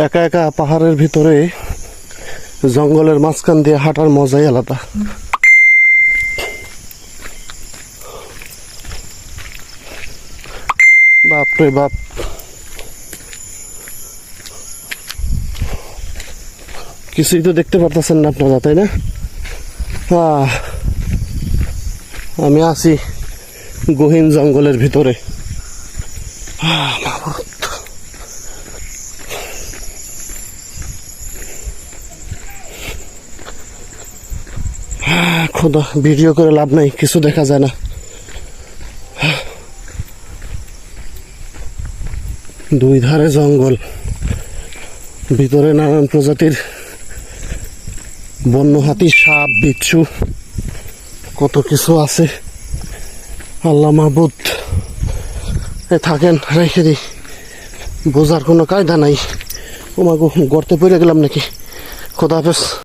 একা একা পাহাড়ের ভিতরে জঙ্গলের মাঝখান দিয়ে হাঁটার মজাই আলাদা। বাপরে বাপ, কিছুই তো দেখতে পারতেছেন না আপনারা, তাই না? আমি আছি গহীন জঙ্গলের ভিতরে। খোদা, ভিডিও করে লাভ নাই, কিছু দেখা যায় না। দুই ধারে জঙ্গল, ভিতরে নানান প্রজাতির বন্য হাতি, সাপ, বিচ্ছু, কত কিছু আছে। আল্লাহ মাহবুদ, থাকেন, রেখে দিই, বোঝার কোনো কায়দা নাই। ওমাগো, গর্তে পড়ে গেলাম নাকি? খোদা হাফেজ।